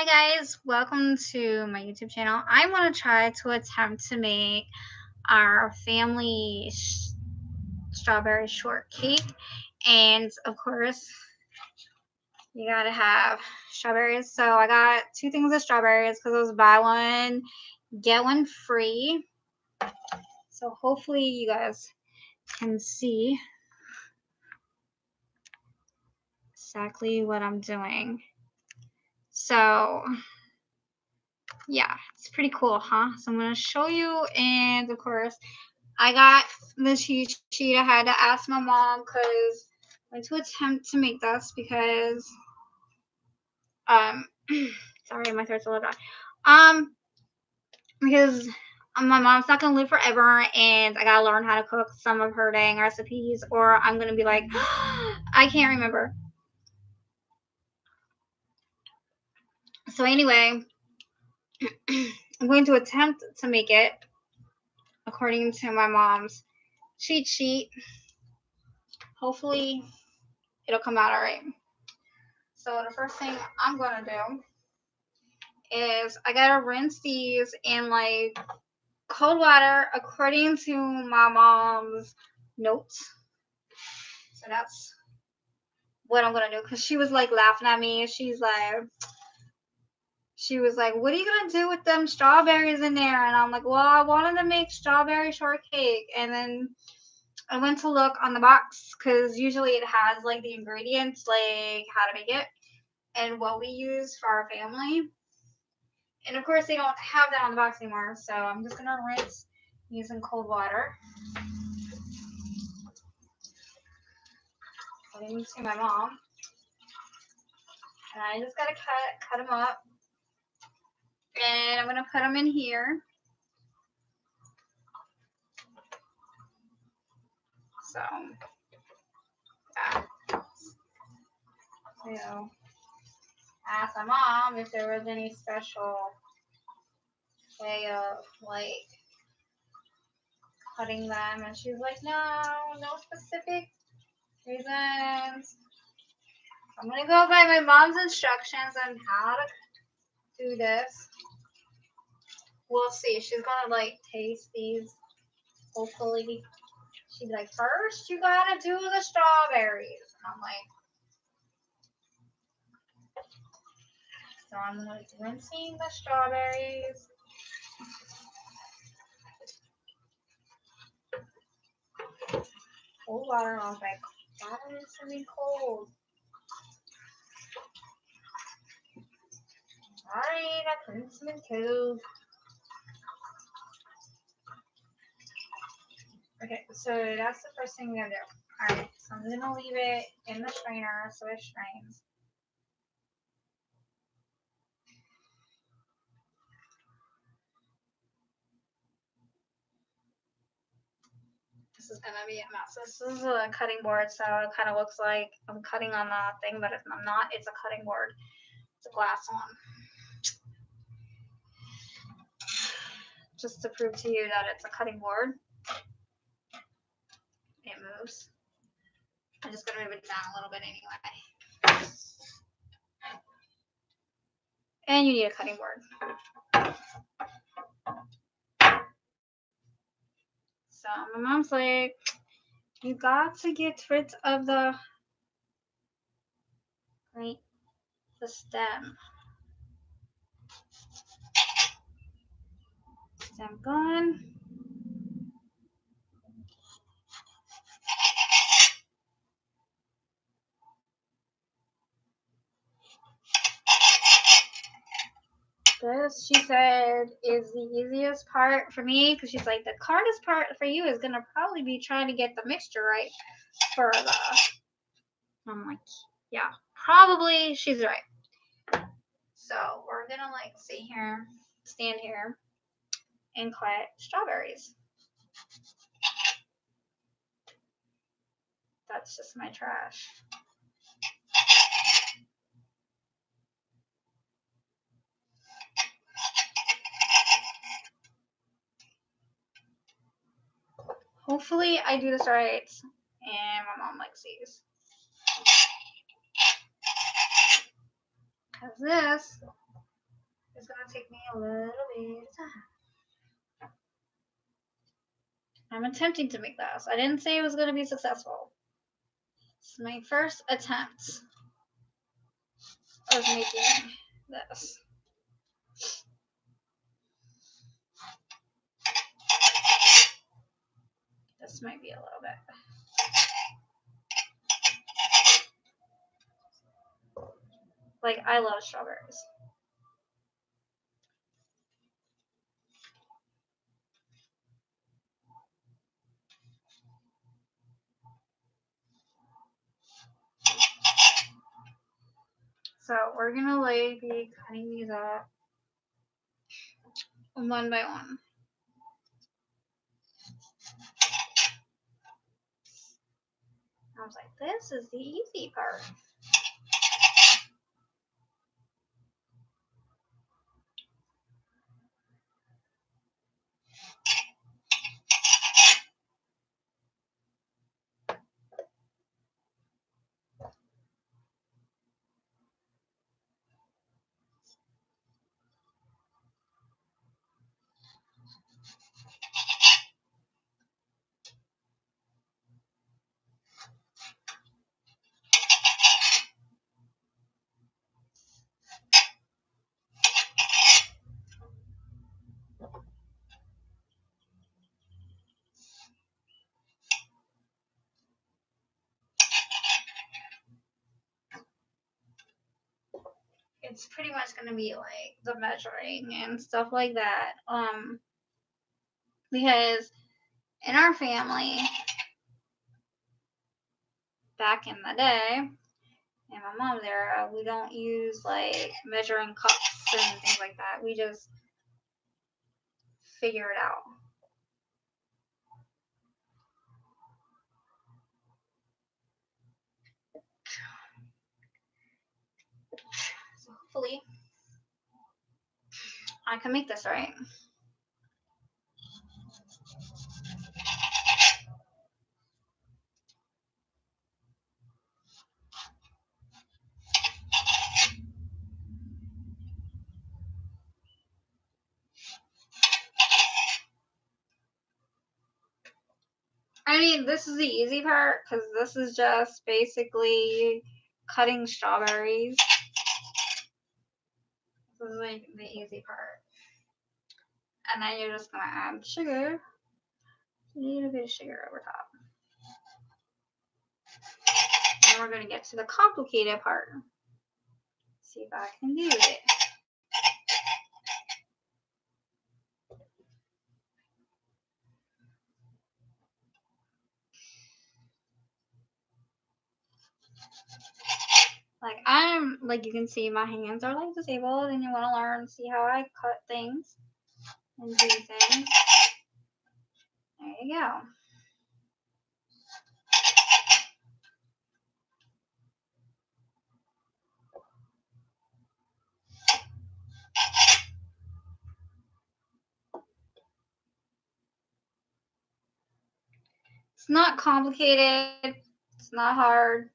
Hi guys, welcome to my YouTube channel. I want to try to attempt to make our family strawberry shortcake, and of course you gotta have strawberries. So I got two things of strawberries because it was buy one get one free. So hopefully you guys can see exactly what I'm doing. So yeah, it's pretty cool, huh? So I'm gonna show you, and of course I got the cheat sheet. I had to ask my mom because I went to attempt to make this because sorry, my throat's a little dry. Because my mom's not gonna live forever, and I gotta learn how to cook some of her dang recipes, or I'm gonna be like, I can't remember. So anyway, I'm going to attempt to make it according to my mom's cheat sheet. Hopefully, it'll come out alright. So the first thing I'm gonna do is I gotta rinse these in like cold water according to my mom's notes. So that's what I'm gonna do, because she was like laughing at me. She was like, what are you gonna do with them strawberries in there? And I'm like, well, I wanted to make strawberry shortcake. And then I went to look on the box because usually it has like the ingredients, like how to make it and what we use for our family. And of course, they don't have that on the box anymore, so I'm just gonna rinse using cold water. Putting them to my mom, and I just gotta cut them up, and I'm gonna put them in here. So, yeah. So, I asked my mom if there was any special way of like cutting them, and she's like, no specific reasons. I'm gonna go by my mom's instructions on how to do this. We'll see. She's gonna like taste these. Hopefully, she's like, first you gotta do the strawberries. And I'm like, so I'm like rinsing the strawberries. Cold water. I was like, gotta rinse them in cold. Alright, I rinsed them in cold. Okay, so that's the first thing we're gonna do. Alright, so I'm gonna leave it in the strainer so it strains. This is gonna be a mess. This is a cutting board, so it kind of looks like I'm cutting on the thing, but I'm not. It's a cutting board. It's a glass one. Just to prove to you that it's a cutting board. It moves. I'm just gonna move it down a little bit anyway. And you need a cutting board. So my mom's like, you got to get rid of the stem. Stem gone. This, she said, is the easiest part for me, because she's like, the hardest part for you is gonna probably be trying to get the mixture right for the. I'm like, yeah, probably she's right. So we're gonna like stand here, and cut strawberries. That's just my trash. Hopefully I do this right, and my mom likes these. Because this It's gonna take me a little bit of time. I'm attempting to make this. I didn't say it was gonna be successful. It's my first attempt of making this. This might be a little bit. Like, I love strawberries. So we're gonna be cutting these up one by one. I was like, this is the easy part. It's pretty much gonna be like the measuring and stuff like that. Because in our family, back in the day, in my mom's era, we don't use like measuring cups and things like that. We just figure it out. So hopefully I can make this right. I mean, this is the easy part because this is just basically cutting strawberries. This is like the easy part. And then you're just gonna add sugar. A little bit of sugar over top. And we're gonna get to the complicated part. See if I can do it. Like you can see my hands are like disabled and you want to learn, see how I cut things and do things. There you go. It's not complicated. It's not hard.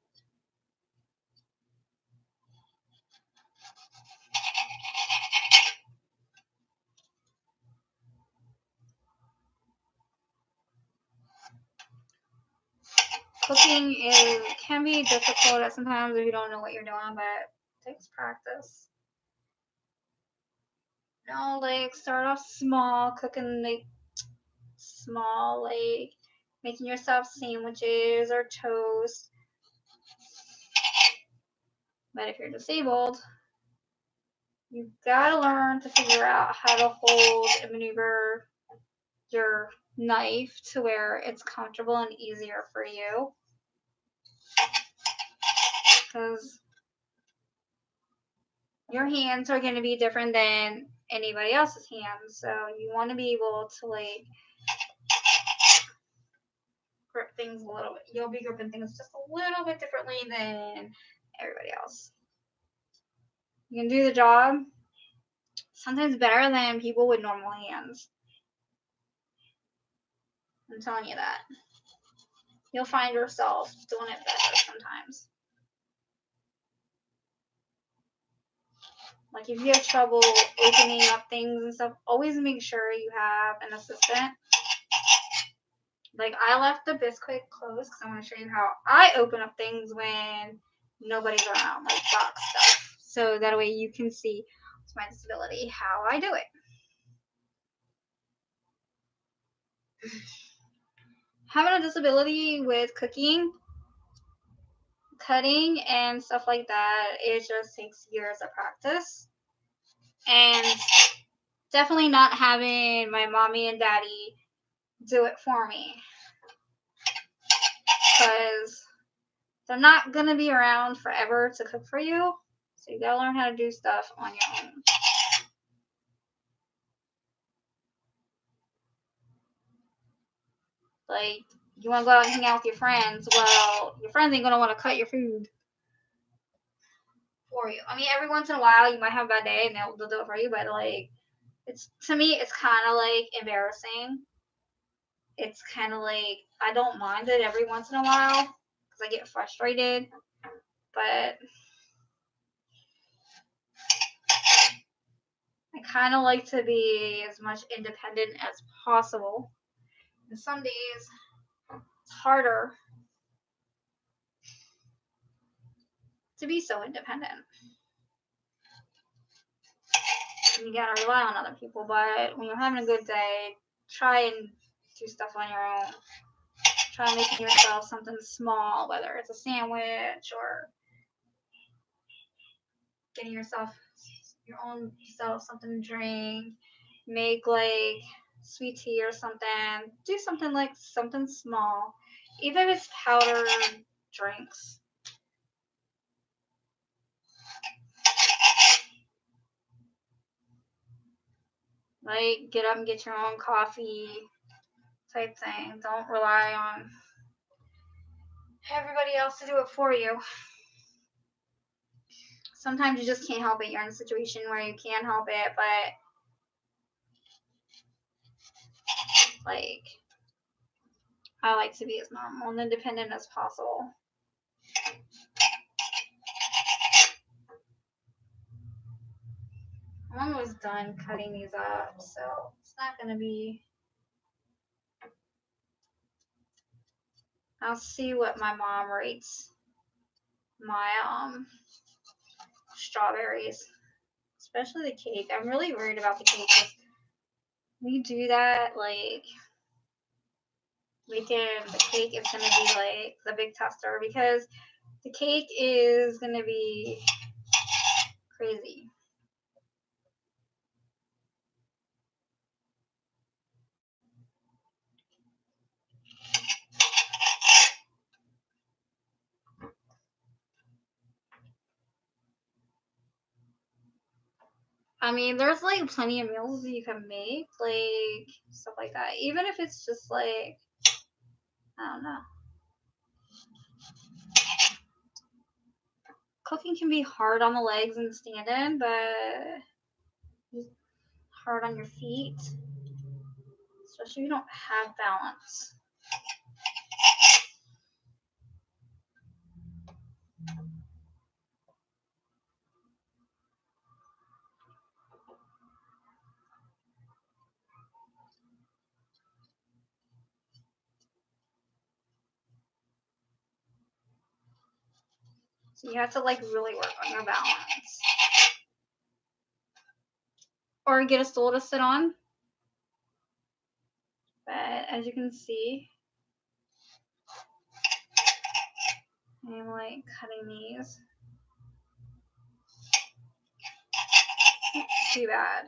Cooking can be difficult at sometimes if you don't know what you're doing, but it takes practice. Like start off small, cooking like small, like making yourself sandwiches or toast. But if you're disabled, you gotta learn to figure out how to hold and maneuver your knife to where it's comfortable and easier for you. Because your hands are going to be different than anybody else's hands. So you want to be able to like grip things a little bit. You'll be gripping things just a little bit differently than everybody else. You can do the job sometimes better than people with normal hands. I'm telling you that. You'll find yourself doing it better sometimes. Like if you have trouble opening up things and stuff, always make sure you have an assistant. Like I left the Bisquick closed because I want to show you how I open up things when nobody's around, like box stuff. So that way you can see with my disability how I do it. Having a disability with cooking, cutting, and stuff like that, it just takes years of practice. And definitely not having my mommy and daddy do it for me. Because they're not going to be around forever to cook for you. So you gotta learn how to do stuff on your own. Like, you want to go out and hang out with your friends. Well, your friends ain't going to want to cut your food for you. I mean, every once in a while, you might have a bad day and they'll do it for you. But, like, to me, it's kind of, like, embarrassing. It's kind of like, I don't mind it every once in a while because I get frustrated. But I kind of like to be as much independent as possible. And some days, it's harder to be so independent. And you gotta rely on other people, but when you're having a good day, try and do stuff on your own. Try making yourself something small, whether it's a sandwich or getting yourself your own self something to drink. Make like sweet tea or something. Do something like something small, even if it's powdered drinks. Like get up and get your own coffee type thing. Don't rely on everybody else to do it for you. Sometimes you just can't help it. You're in a situation where you can't help it, but like I like to be as normal and independent as possible. I'm almost done cutting these up, so it's not gonna be. I'll see what my mom rates my strawberries, especially the cake. I'm really worried about the cake because we do that like weekend. The cake is gonna be like the big tester because the cake is gonna be crazy. I mean, there's like plenty of meals you can make, like stuff like that. Even if it's just like, I don't know. Cooking can be hard on the legs and standing, but hard on your feet, especially if you don't have balance. So you have to like really work on your balance. Or get a stool to sit on. But as you can see, I'm like cutting these. Not too bad.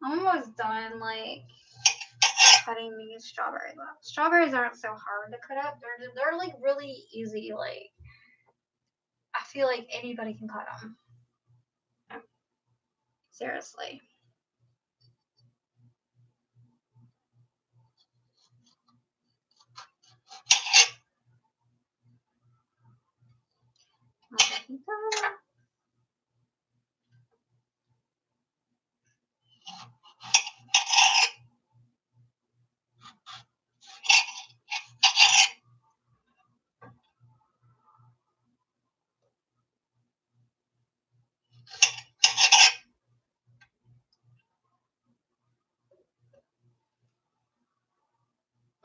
I'm almost done like cutting these strawberries up. Strawberries aren't so hard to cut up. They're like really easy. Like I feel like anybody can cut them. Seriously.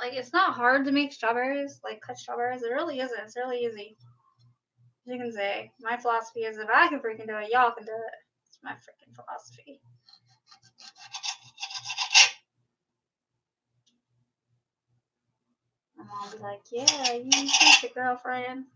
Like, it's not hard to make strawberries, like cut strawberries. It really isn't. It's really easy. As you can say, my philosophy is if I can freaking do it, y'all can do it. It's my freaking philosophy. My mom be like, yeah, you teach it, girlfriend.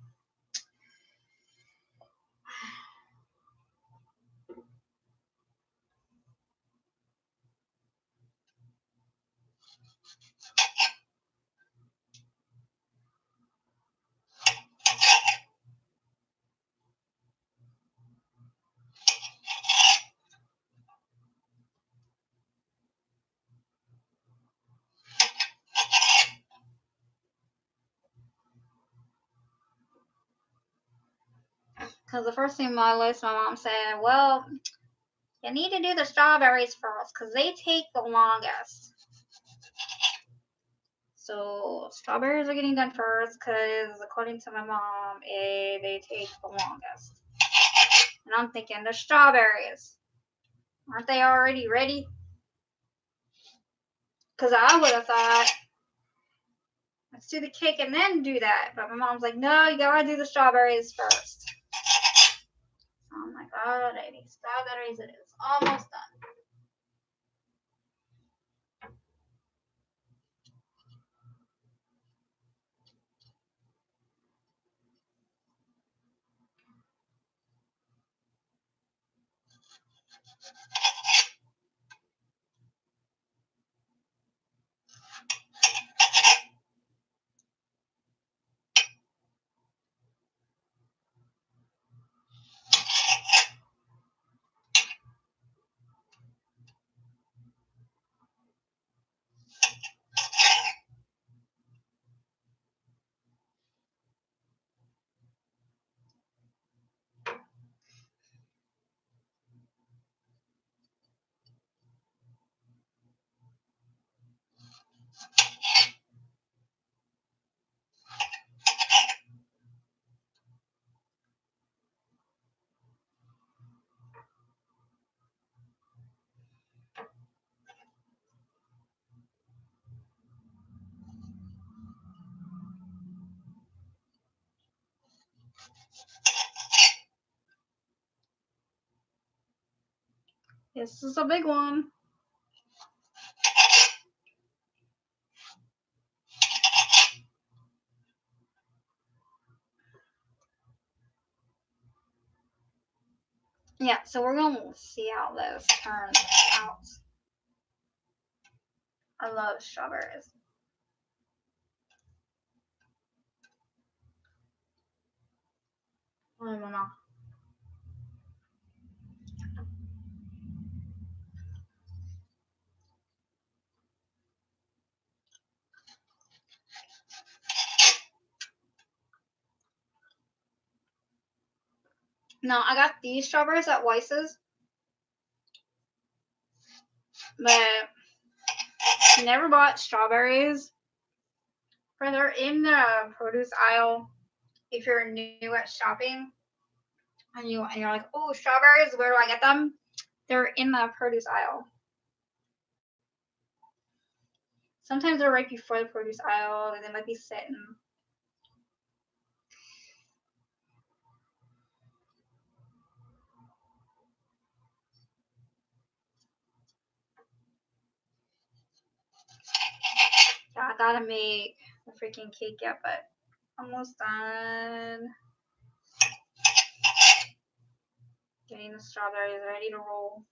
Because the first thing on my list, my mom said, well, you need to do the strawberries first because they take the longest. So strawberries are getting done first because according to my mom, they take the longest. And I'm thinking, the strawberries, aren't they already ready? Because I would have thought, let's do the cake and then do that. But my mom's like, no, you gotta do the strawberries first. Oh my god, I need strawberries. It is almost done. This is a big one. Yeah, so we're going to see how this turns out. I love strawberries. I don't know. No, I got these strawberries at Weiss's, but never bought strawberries. For they're in the produce aisle. If you're new at shopping and you're like, oh, strawberries, where do I get them? They're in the produce aisle. Sometimes they're right before the produce aisle, and they might be sitting. Yeah, I gotta make the freaking cake yet, but almost done. Getting the strawberries ready to roll.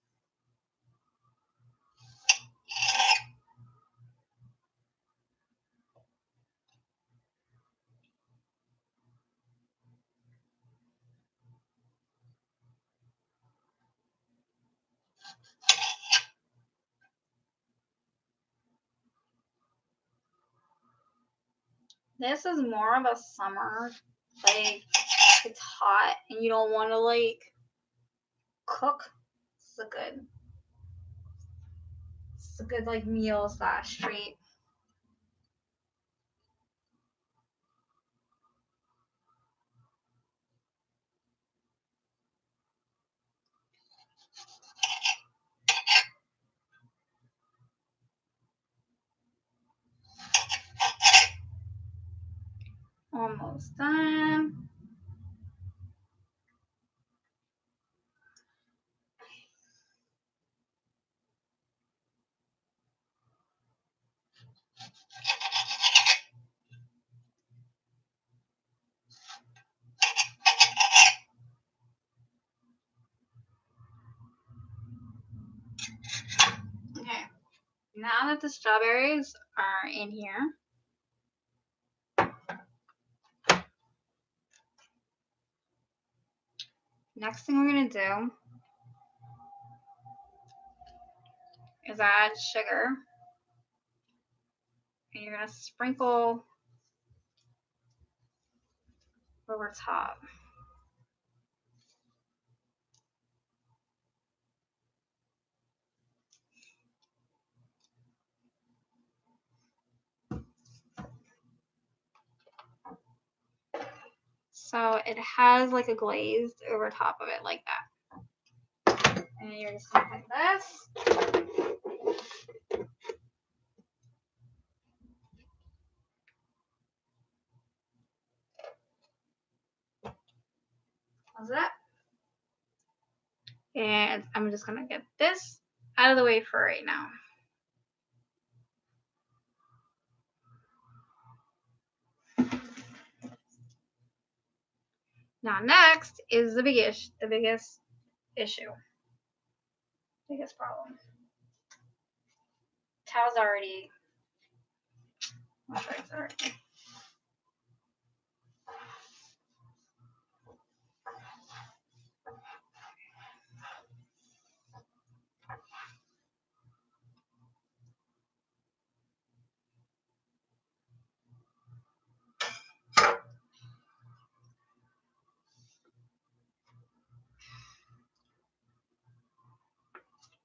This is more of a summer, like it's hot and you don't want to like cook. It's a good like meal slash treat. almost done. Okay, now that the strawberries are in here, next thing we're going to do is add sugar. And you're going to sprinkle over top. So it has like a glazed over top of it like that. And you're just going to put this. How's that? And I'm just going to get this out of the way for right now. Now next is the biggest issue. Biggest problem. Towel's already. I'm sure it's already.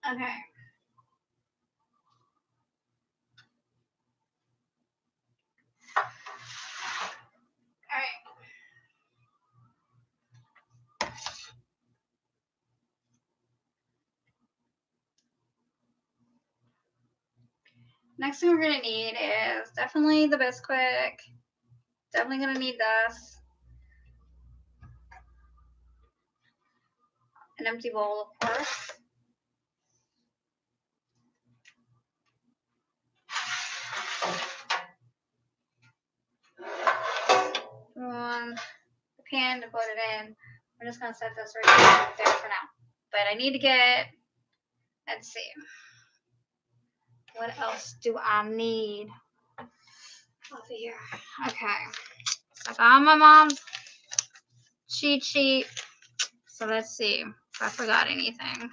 Okay. Alright. Next thing we're going to need is definitely the Bisquick. Definitely going to need this. An empty bowl, of course. The pan to put it in. We're just going to set this right there for now. But I need to get, let's see. What else do I need over here? Okay. So I got my mom's cheat sheet. So let's see if I forgot anything.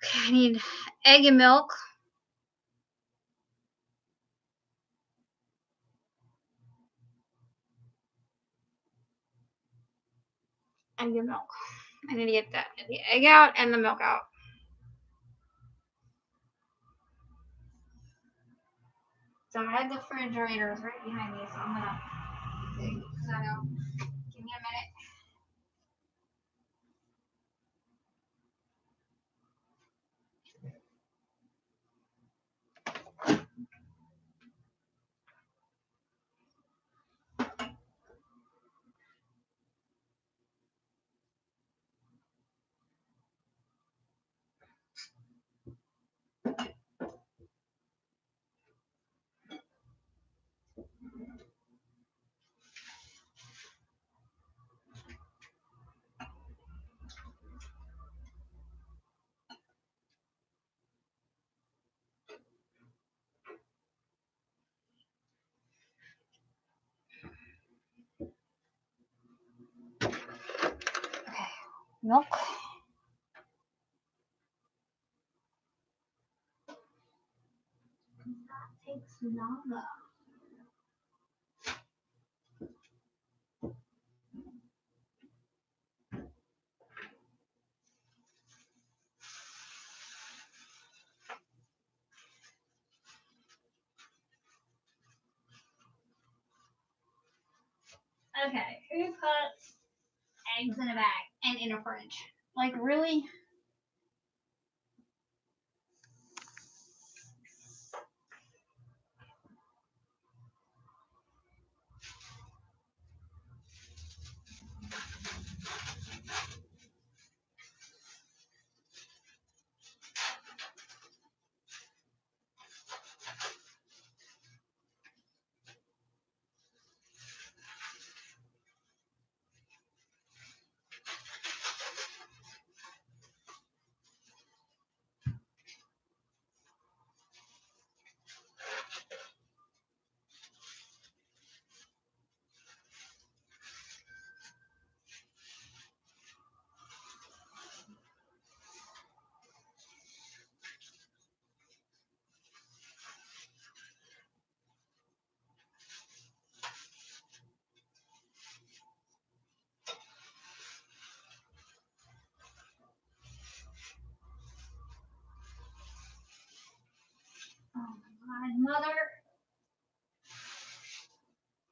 Okay, I need egg and milk. Egg and milk. I need to get the egg out and the milk out. So I had the refrigerators right behind me, so I'm gonna dig because I know. Give me a minute. Okay, milk. That takes longer. Okay, who puts eggs in a bag and in a fridge? Like, really?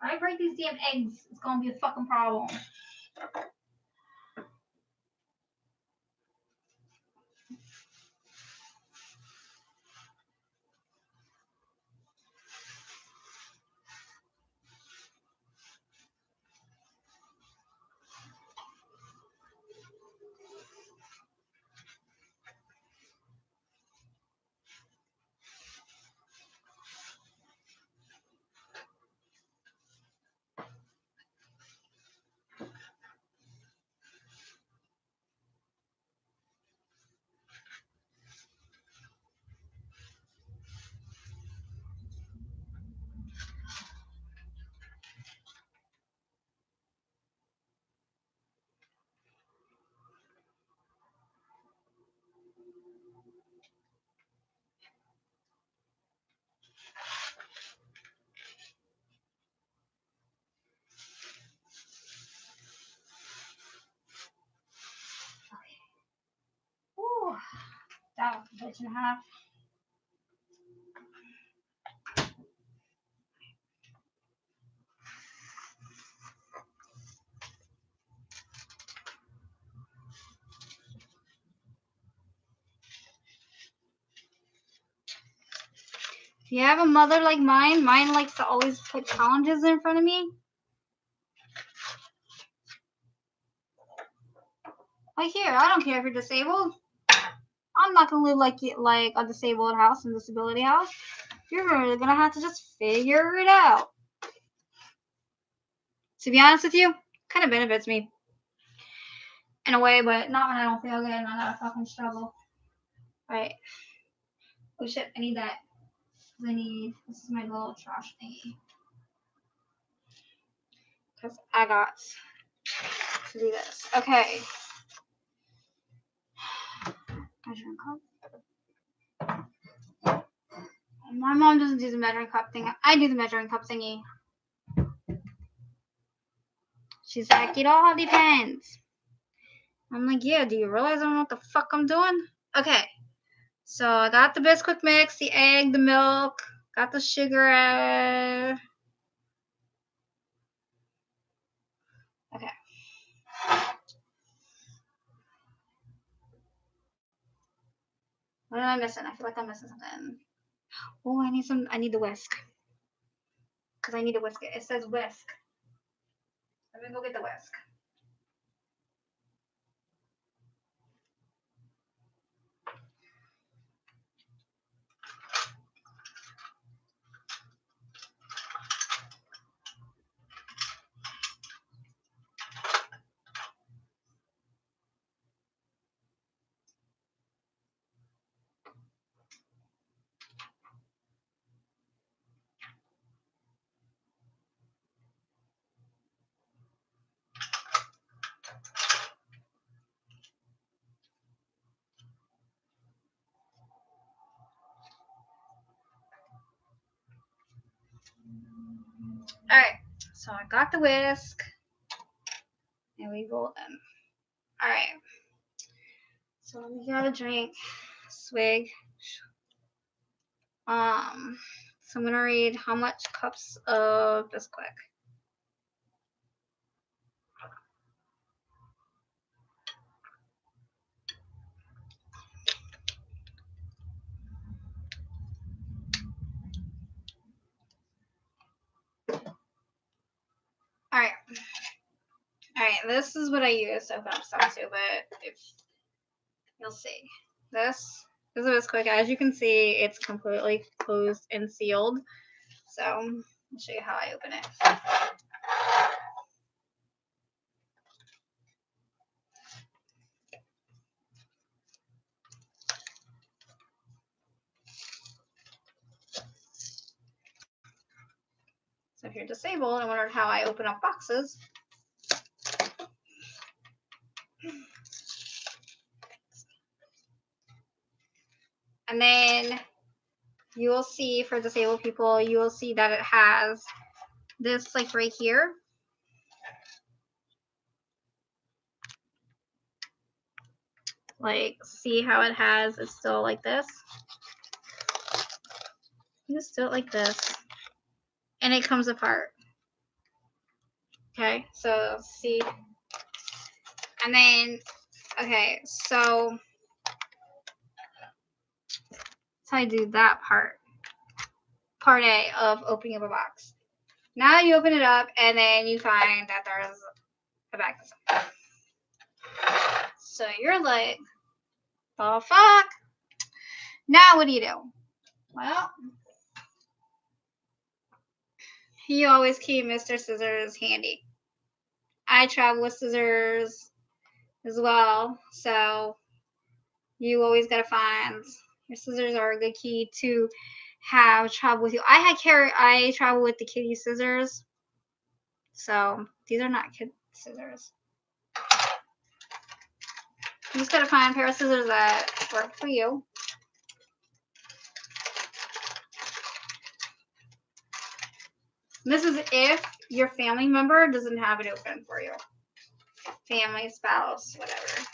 I break these damn eggs, it's gonna be a fucking problem. Ooh, that was a bitch and a half. If you have a mother like mine likes to always put challenges in front of me. Like here, I don't care if you're disabled. I'm not gonna live like a disabled house and disability house. You're really gonna have to just figure it out. To be honest with you, kind of benefits me in a way, but not when I don't feel good and I gotta fucking struggle. Right? Oh shit, I need that. This is my little trash thingy. Because I got to do this. Okay. Measuring cup. My mom doesn't do the measuring cup thing. I do the measuring cup thingy. She's like, it all depends. I'm like, yeah, do you realize I don't know what the fuck I'm doing? Okay. So I got the Bisquick mix, the egg, the milk, got the sugar. Okay. What am I missing? I feel like I'm missing something. Oh, I need the whisk. Because I need to whisk it. It says whisk. Let me go get the whisk. Alright, so I got the whisk. And we roll them. Alright. So let me grab a drink. Swig. So I'm gonna read how much cups of Bisquick. Alright. Alright, this is what I use to open up stuff too, but if you'll see. This is a Bisquick. As you can see, it's completely closed and sealed. So I'll show you how I open it. So if you're disabled and wondered how I open up boxes, and then you will see for disabled people, you will see that it has this like right here. Like, see how it has, it's still like this. You just do it like this, and it comes apart. Okay, so see, and then, okay, so that's how I do that part. Part A of opening up a box. Now you open it up, and then you find that there's a bag. So you're like, the fuck? Now what do you do? Well, you always keep Mr. Scissors handy. I travel with scissors as well, so you always gotta find your scissors are a good key to have travel with you. I travel with the kitty scissors, so these are not kid scissors. You just gotta find a pair of scissors that work for you. This is if your family member doesn't have it open for you. Family, spouse, whatever.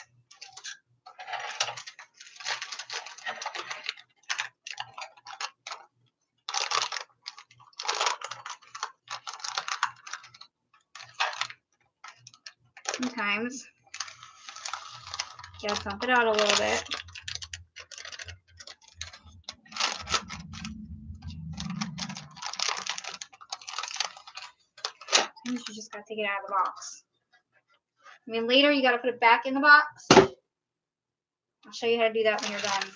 Sometimes you gotta pump it out a little bit. Sometimes you just gotta take it out of the box. I mean, later you gotta put it back in the box. I'll show you how to do that when you're done.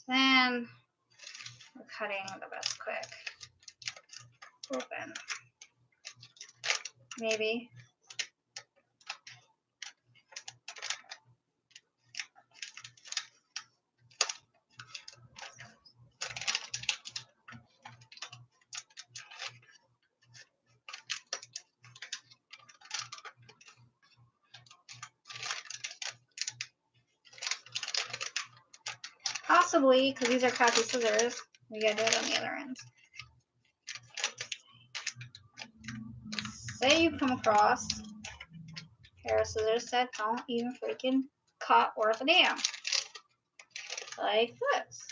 Then we're cutting the best quick. Open. Maybe. Possibly, because these are crappy scissors, we gotta do it on the other end. Say you come across a pair of scissors that don't even freaking cut worth a damn. Like this.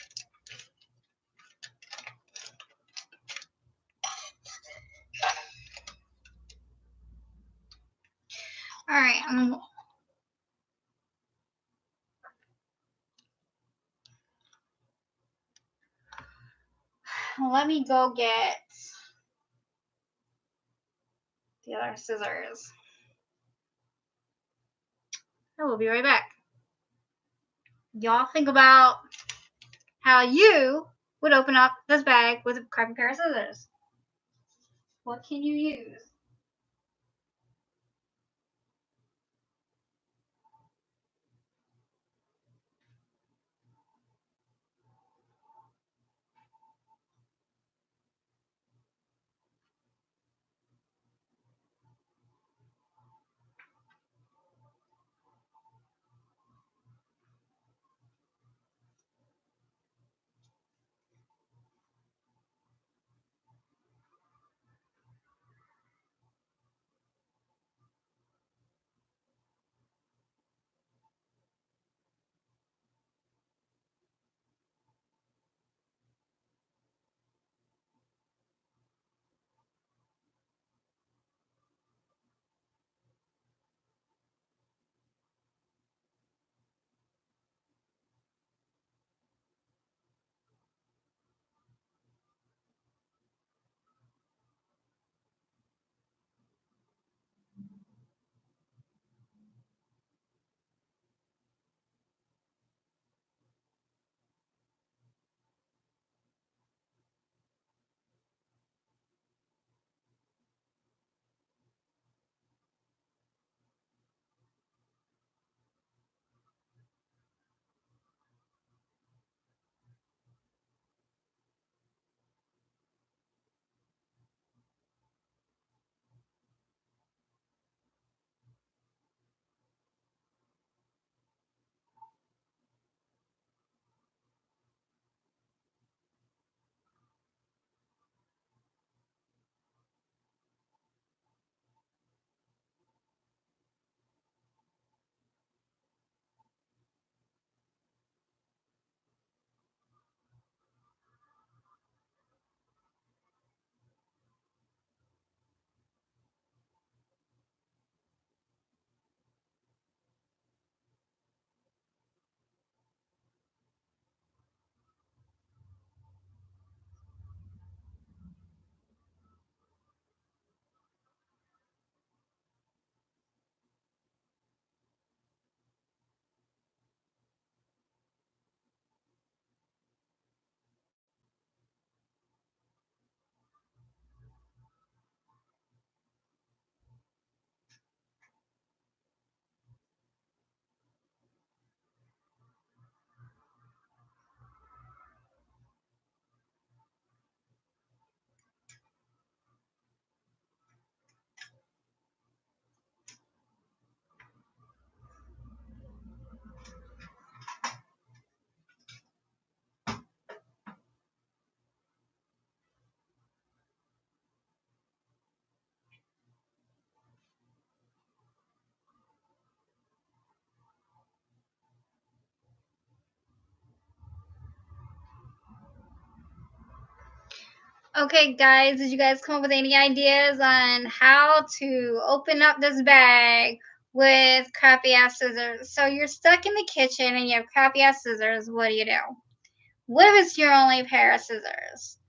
Alright, let me go get the other scissors. I will be right back. Y'all think about how you would open up this bag with a crappy pair of scissors. What can you use? Okay, guys, did you guys come up with any ideas on how to open up this bag with crappy ass scissors? So you're stuck in the kitchen and you have crappy ass scissors. What do you do? What if it's your only pair of scissors?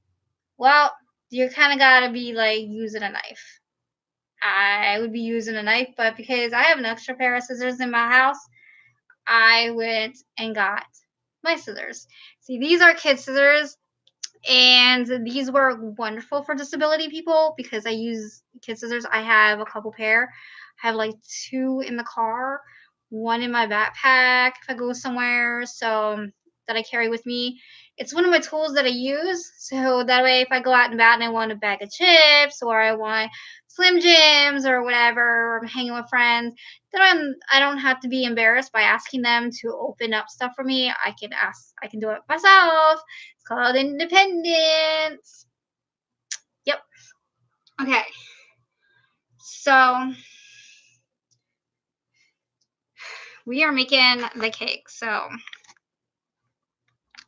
Well, you kind of gotta be like using a knife. I would be using a knife, but because I have an extra pair of scissors in my house, I went and got my scissors. See, these are kid scissors, and these were wonderful for disability people because I use kid scissors. I have a couple pair. I have like 2 in the car, 1 in my backpack if I go somewhere, so that I carry with me. It's one of my tools that I use, so that way if I go out and about and I want a bag of chips or I want Slim Jims or whatever, or I'm hanging with friends, then I don't have to be embarrassed by asking them to open up stuff for me. I can do it myself. It's called independence. Yep. Okay. So we are making the cake. So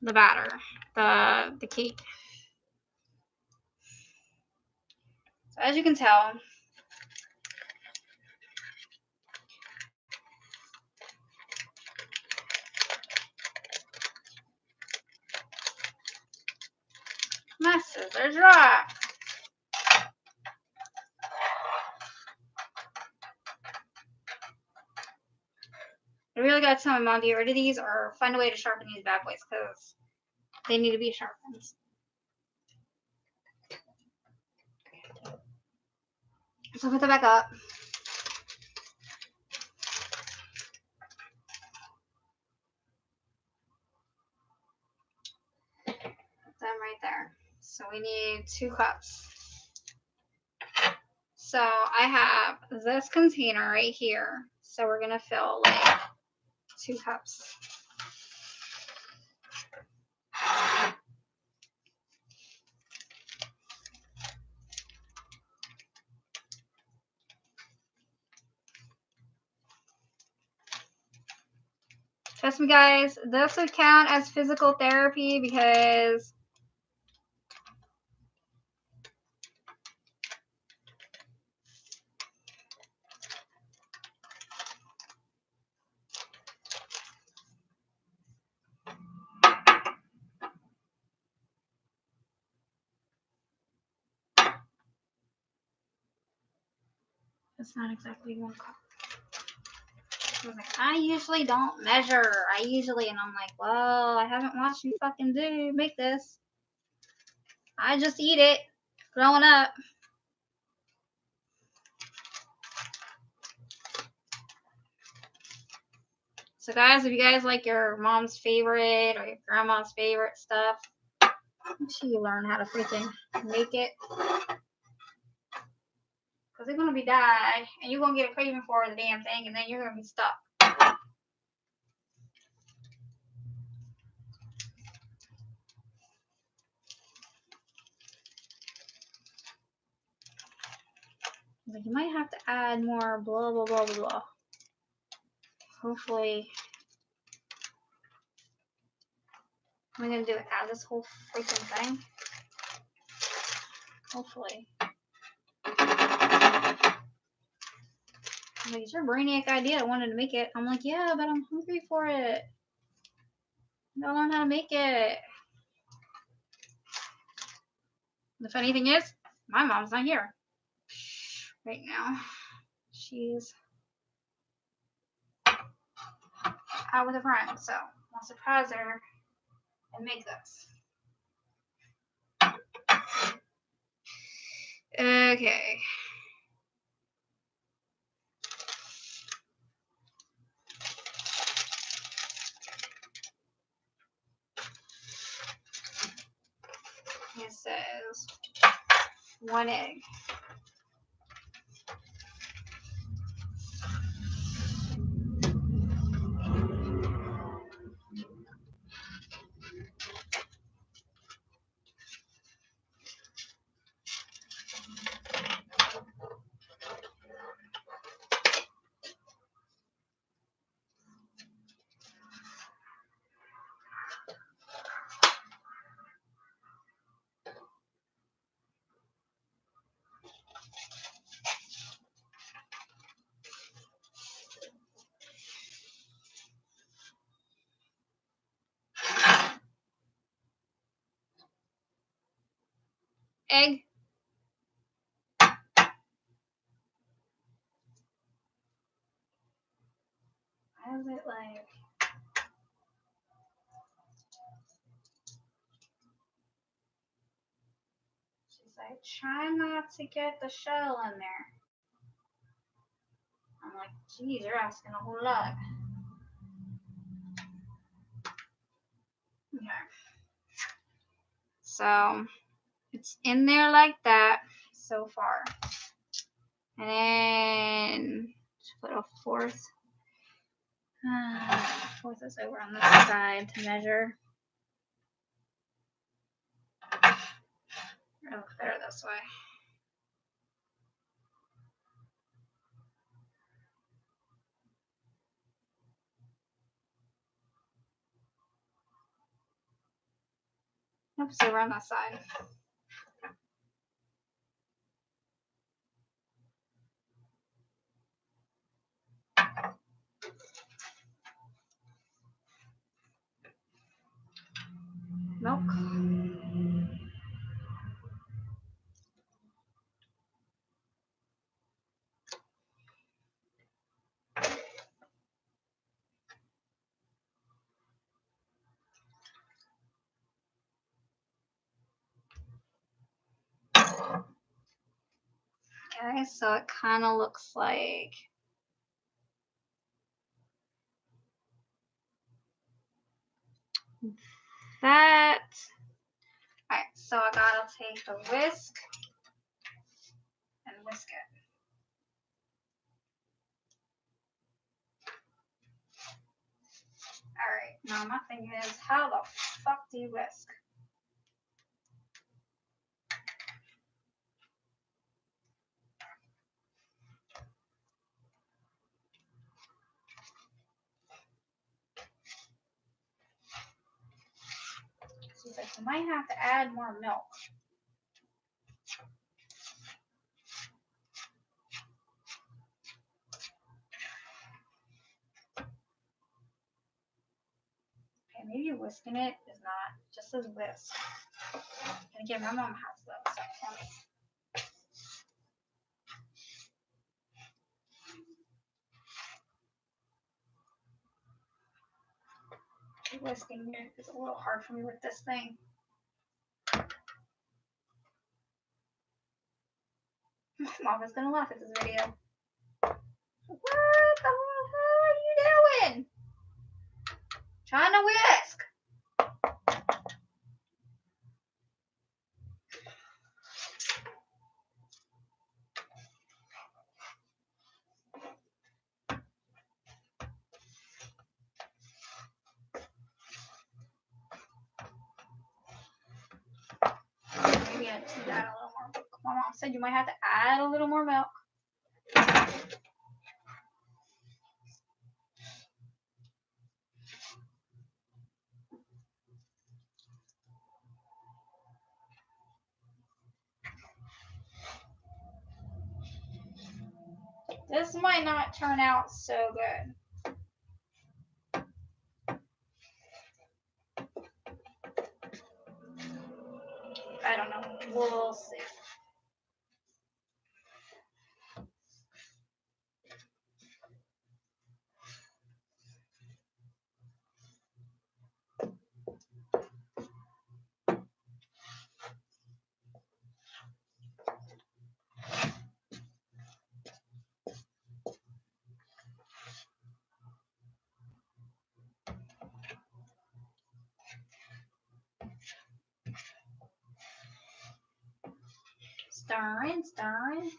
the batter, the cake. So as you can tell, my scissors rock. I really gotta tell my mom to get rid of these or find a way to sharpen these bad boys because they need to be sharpened. So put that back up. Put them right there. So we need 2 cups. So I have this container right here. So we're gonna fill like 2 cups. Trust me, guys, this would count as physical therapy because it's not exactly 1 cup. I usually don't measure. And I'm like, well, I haven't watched you fucking make this. I just eat it growing up. So, guys, if you guys like your mom's favorite or your grandma's favorite stuff, make sure you learn how to freaking make it. Because they're going to be die, and you're going to get a craving for the damn thing, and then you're going to be stuck. Like, you might have to add more blah, blah, blah, blah, blah. Hopefully. What am I going to do? Add this whole freaking thing? Hopefully. Like, it's your brainiac idea. I wanted to make it. I'm like, yeah, but I'm hungry for it. I don't know how to make it. The funny thing is, my mom's not here right now. She's out with a friend, so I'll surprise her and make this. Okay. It says 1 egg. egg. Why is it like... She's like, try not to get the shell in there. I'm like, geez, you're asking a whole lot. Okay. So it's in there like that so far. And then put a fourth. Fourth is over on this side to measure. It'll look better this way. Oops, over on that side. Milk. Okay, so it kind of looks like that. Alright, so I gotta take the whisk and whisk it. Alright, now my thing is, how the fuck do you whisk? She's like, you might have to add more milk. Okay, maybe whisking it is not just as whisk. And again, my mom has those. Whisking it is a little hard for me with this thing. Mom is gonna laugh at this video. What the hell are you doing? Trying to whisk. Maybe I just need to add a little more milk. My mom said you might have to add a little more milk. This might not turn out so good. I don't know. We'll see. Stirring, stirring.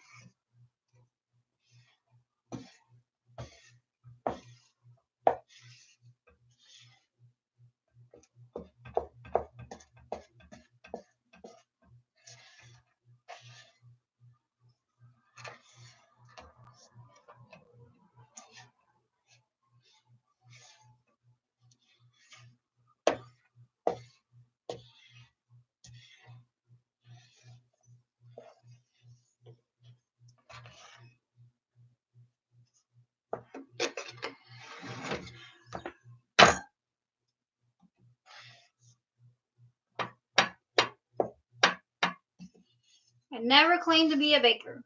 I never claimed to be a baker.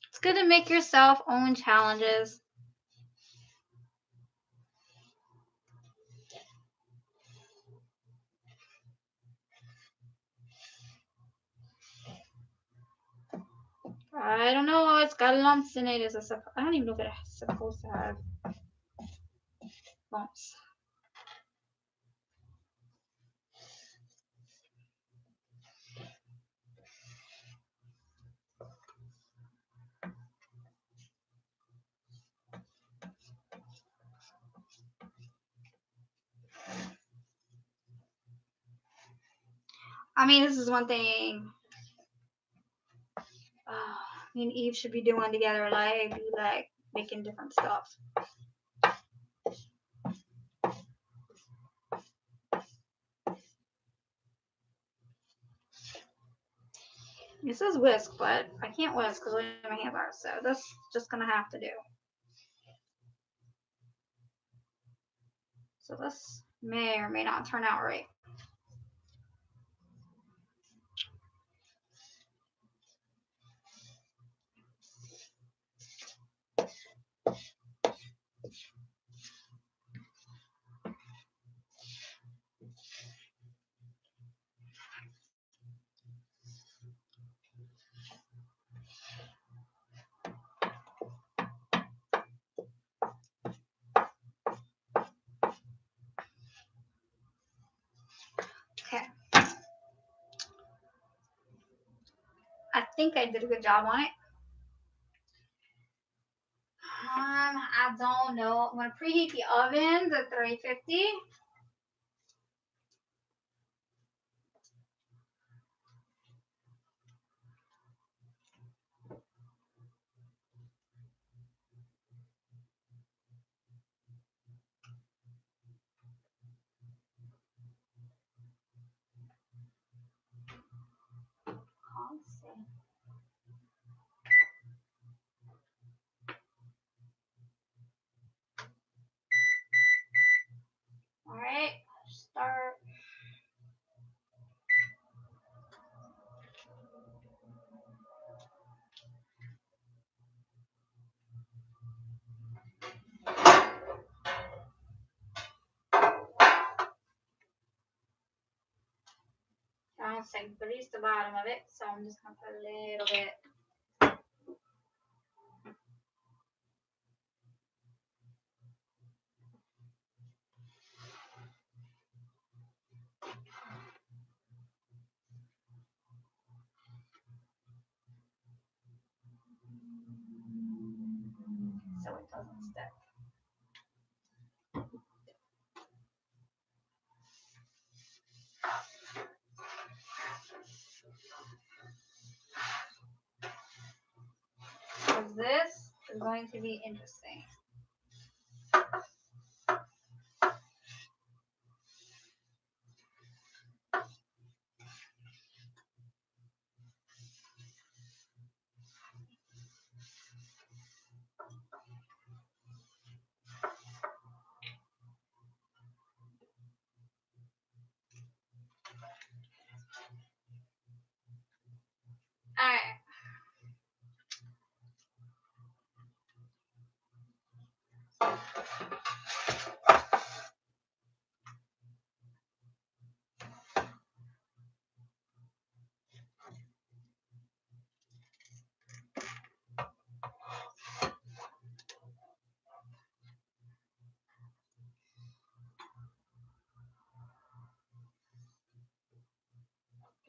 It's good to make yourself own challenges. I don't know. It's got lumps in it. I don't even know if it's supposed to have lumps. I mean, this is one thing me and Eve should be doing together. Like, be like making different stuff. It says whisk, but I can't whisk because my hands are. So that's just gonna have to do. So this may or may not turn out right. Okay. I think I did a good job on it. I don't know. I'm gonna preheat the oven to 350. All right, start. I don't say grease the bottom of it, so I'm just gonna put a little bit. So it doesn't stick. Because this is going to be interesting. All right.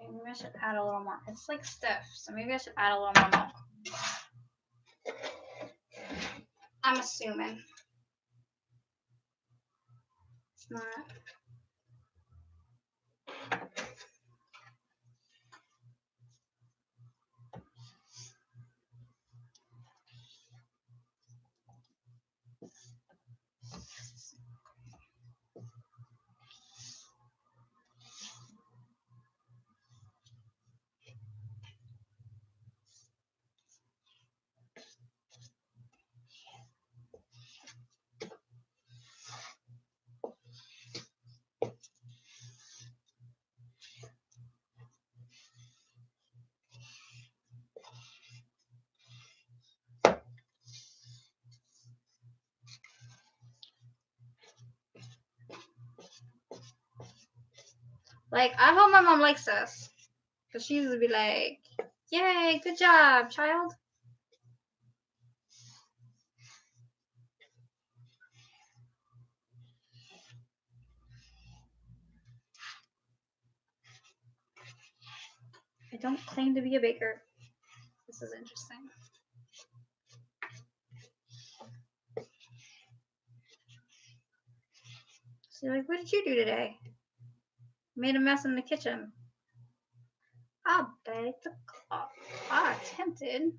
Okay, maybe I should add a little more. It's like stiff, so maybe I should add a little more milk. I'm assuming. It's not. Like, I hope my mom likes this. Because she used to be like, yay, good job, child. I don't claim to be a baker. This is interesting. So you're like, what did you do today? Made a mess in the kitchen. I baked the clock. I attempted.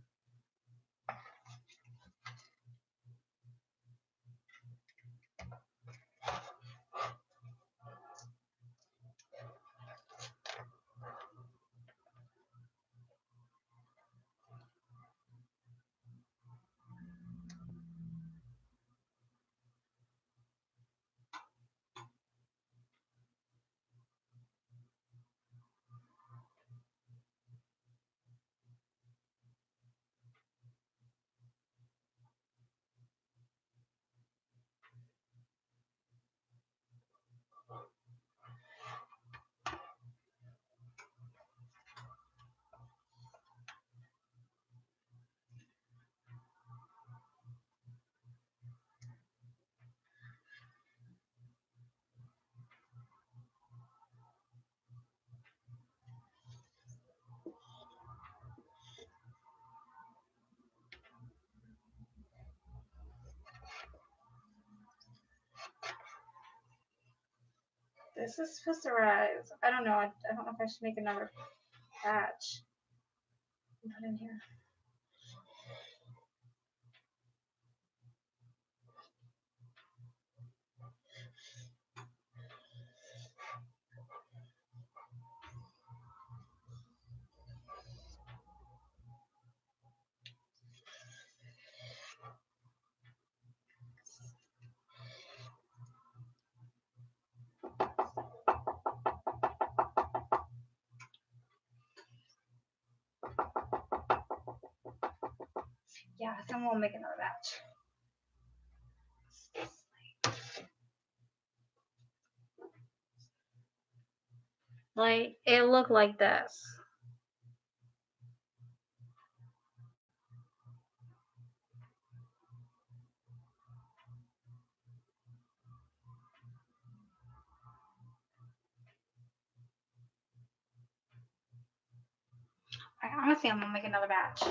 This is supposed to rise. I don't know. I don't know if I should make another batch and put in here. Yeah, then we'll make another batch. Like, it looked like this. Honestly, I'm gonna make another batch.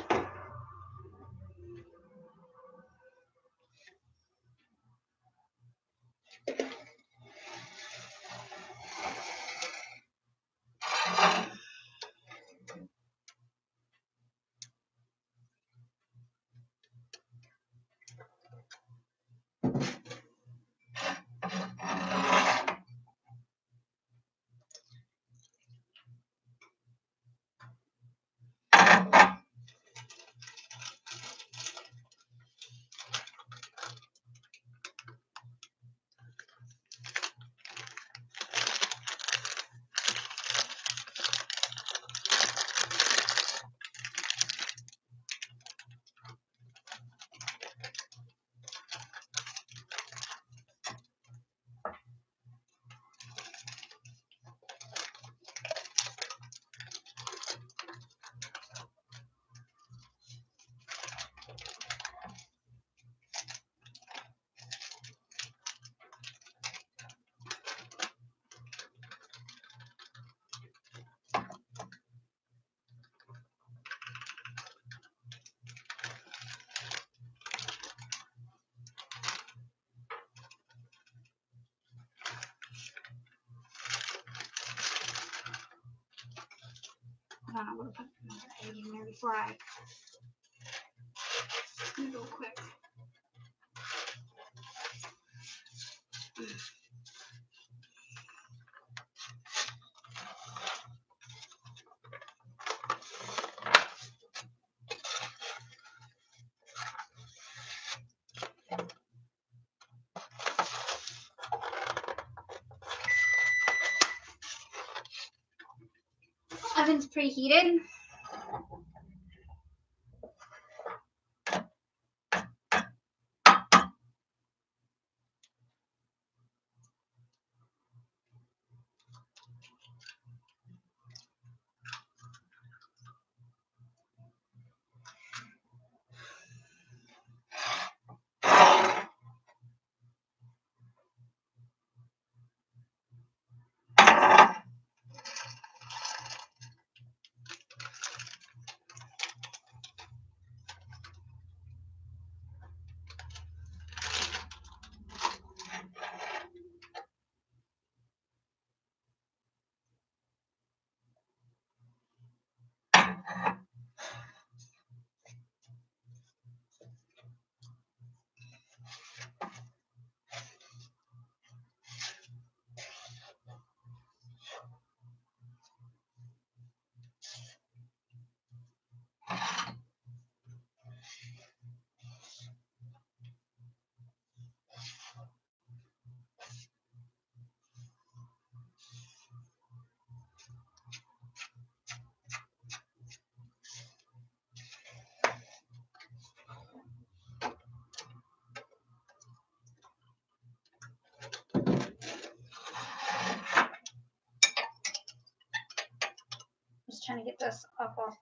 I'm gonna put another egg in there before I go quick. Oven's preheated. this up off.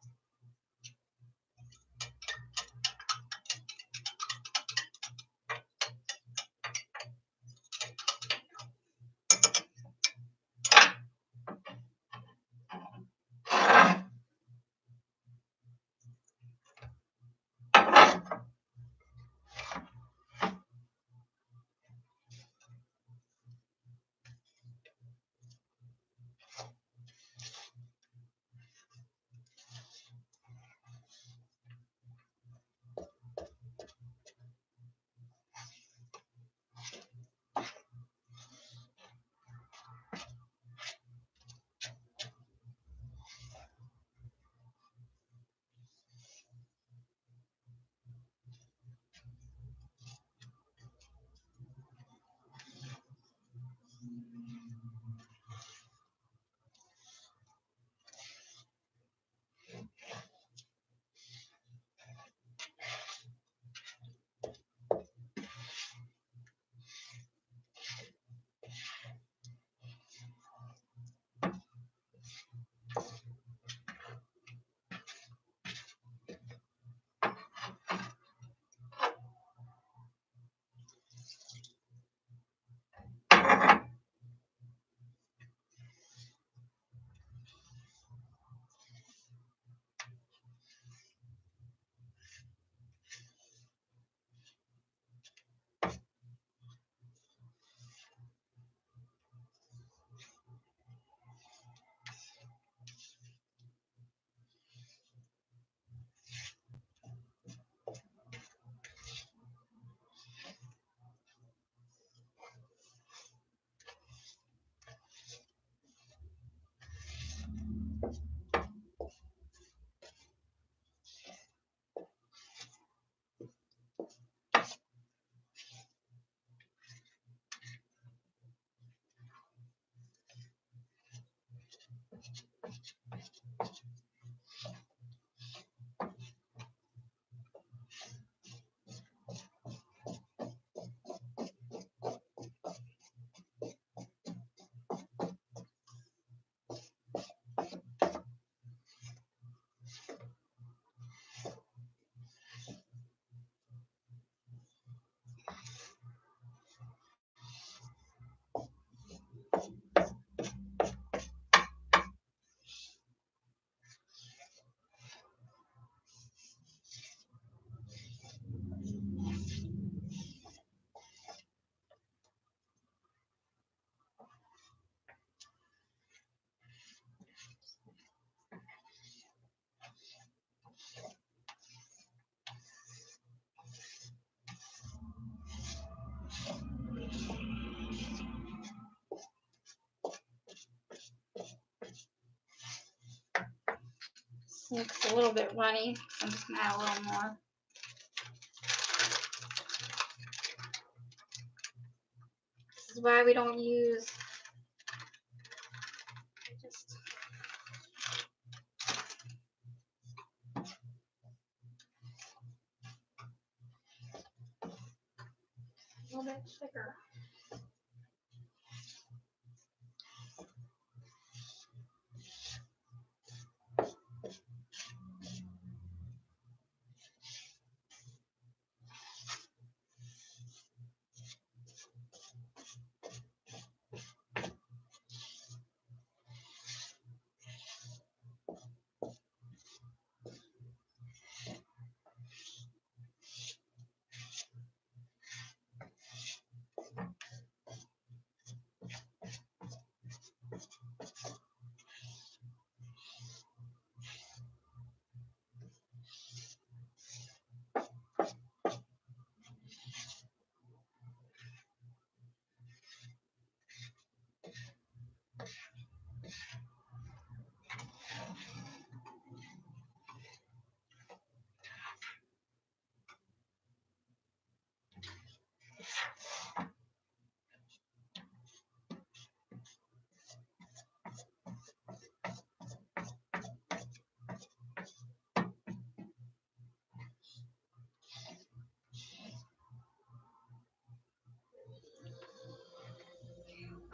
Looks a little bit runny, so I'm just gonna add a little more. This is why we don't use just a little bit thicker.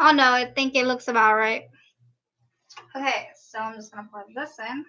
Oh no, I think it looks about right. Okay, so I'm just gonna plug this in.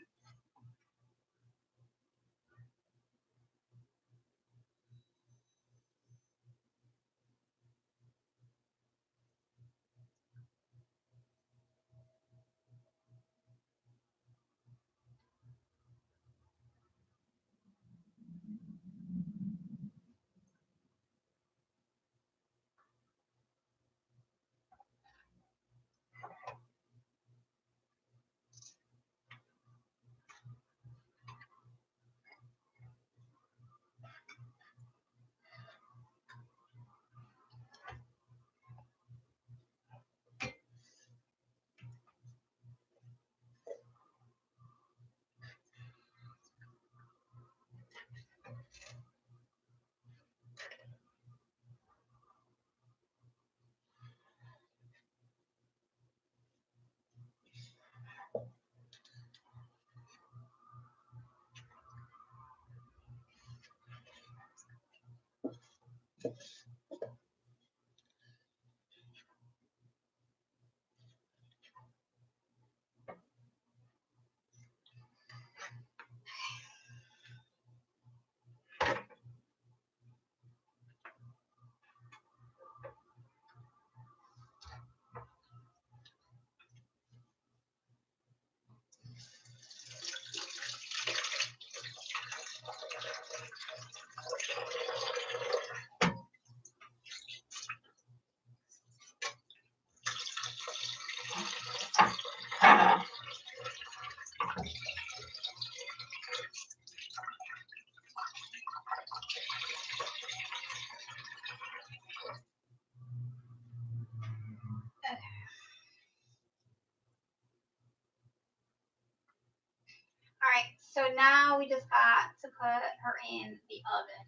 So now we just got to put her in the oven.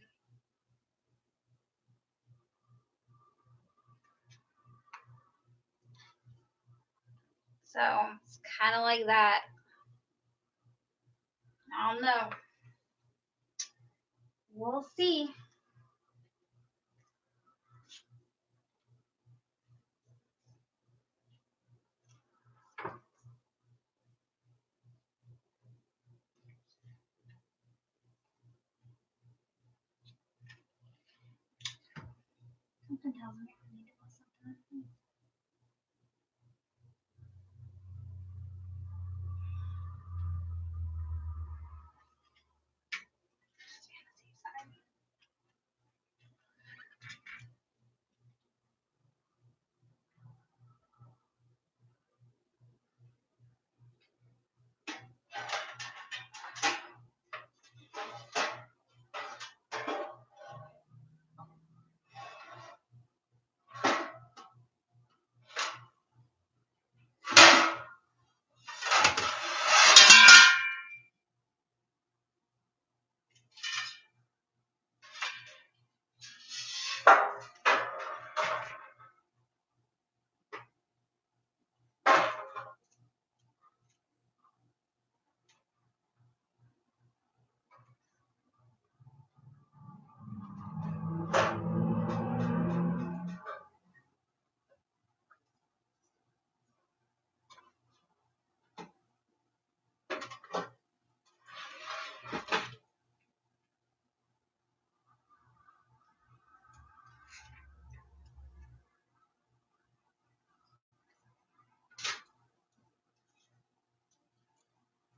So it's kind of like that. I don't know. We'll see. Something tells me I need to put something.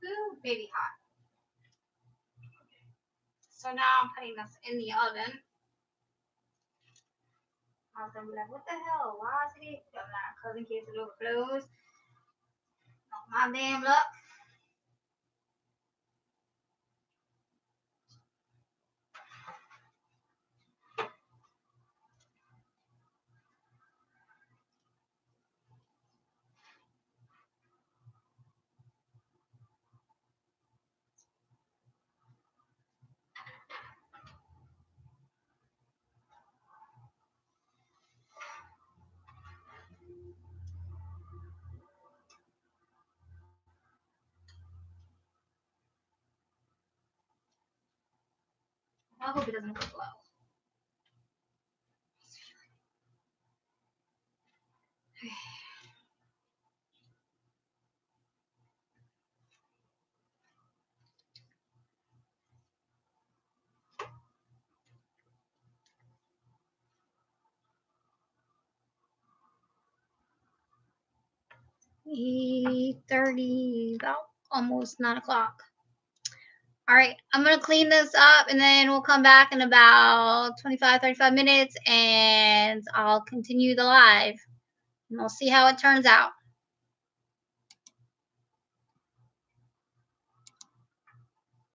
Ooh, baby hot. So now I'm putting this in the oven. I was gonna be like, what the hell? Why is it? Because in case it overflows. Not my damn luck. I hope it doesn't overflow. Okay. 8:30, about almost 9 o'clock. All right, I'm gonna clean this up and then we'll come back in about 25-35 minutes and I'll continue the live and we'll see how it turns out.